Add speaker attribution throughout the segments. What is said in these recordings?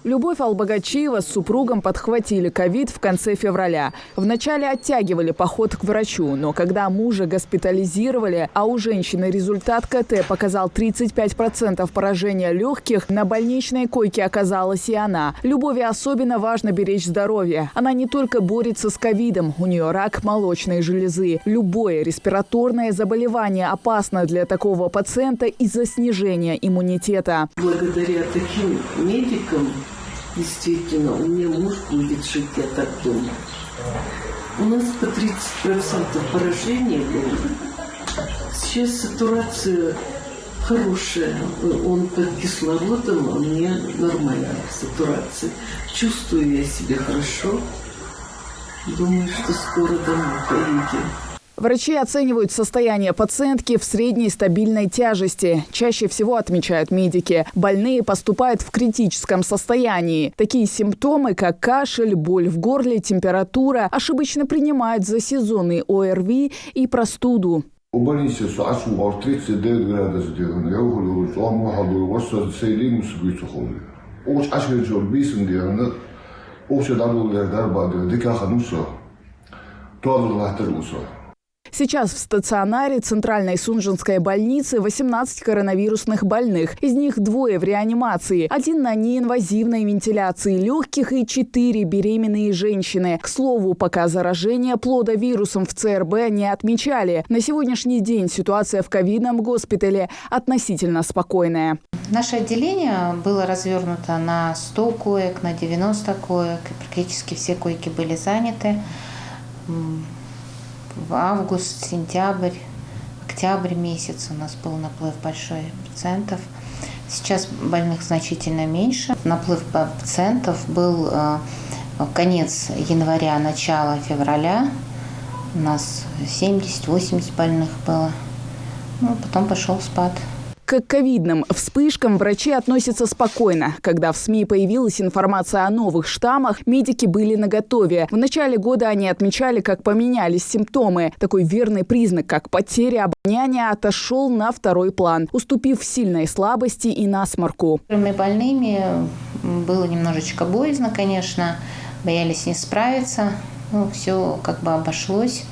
Speaker 1: Любовь Албогачиева с супругом подхватили ковид в конце февраля. Вначале оттягивали поход к врачу, но когда мужа госпитализировали, а у женщины результат КТ показал 35% поражения легких, на больничной койке оказалась и она. Любови особенно важно беречь здоровье. Она не только борется с ковидом, у нее рак молочной железы. Любое респираторное заболевание опасно для такого пациента из-за снижения иммунитета.
Speaker 2: Благодаря таким медикам, действительно, у меня муж будет жить, я так думаю. У нас по 30% поражения было. Сейчас сатурация хорошая. Он под кислородом, а у меня нормальная сатурация. Чувствую я себя хорошо. Думаю, что скоро домой поедем.
Speaker 1: Врачи оценивают состояние пациентки в средней стабильной тяжести. Чаще всего, отмечают медики, больные поступают в критическом состоянии. Такие симптомы, как кашель, боль в горле, температура, ошибочно принимают за сезонный ОРВИ и простуду.
Speaker 3: У больницы 39 градусов,
Speaker 1: Сейчас в стационаре Центральной Сунжинской больницы 18 коронавирусных больных. Из них 2 в реанимации, 1 на неинвазивной вентиляции легких и 4 беременные женщины. К слову, пока заражение плода вирусом в ЦРБ не отмечали. На сегодняшний день ситуация в ковидном госпитале относительно спокойная.
Speaker 4: Наше отделение было развернуто на 100 коек, на 90 коек. И практически все койки были заняты. В август, сентябрь, октябрь месяц у нас был наплыв большой пациентов. Сейчас больных значительно меньше. Наплыв пациентов был конец января, начало февраля. У нас 70-80 больных было. Потом пошел спад.
Speaker 1: К ковидным вспышкам врачи относятся спокойно. Когда в СМИ появилась информация о новых штаммах, медики были наготове. В начале года они отмечали, как поменялись симптомы. Такой верный признак, как потеря обоняния, отошел на второй план, уступив сильной слабости и насморку.
Speaker 4: Больными было немножечко боязно, конечно. Боялись не справиться. Все обошлось.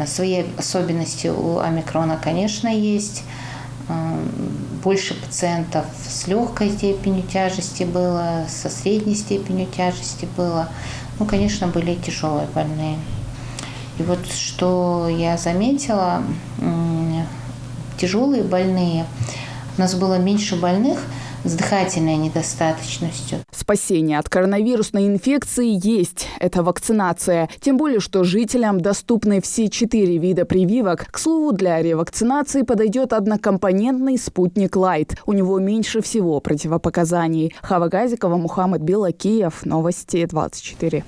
Speaker 4: Свои особенности у омикрона, конечно, есть. Больше пациентов с легкой степенью тяжести было, со средней степенью тяжести было. Конечно, были и тяжелые больные. И что я заметила, тяжелые больные, у нас было меньше больных с дыхательной недостаточностью.
Speaker 1: Спасение от коронавирусной инфекции есть. Это вакцинация. Тем более, что жителям доступны все 4 вида прививок. К слову, для ревакцинации подойдет однокомпонентный спутник Лайт. У него меньше всего противопоказаний. Хава Газикова, Мухаммад Белакиев. Новости 24.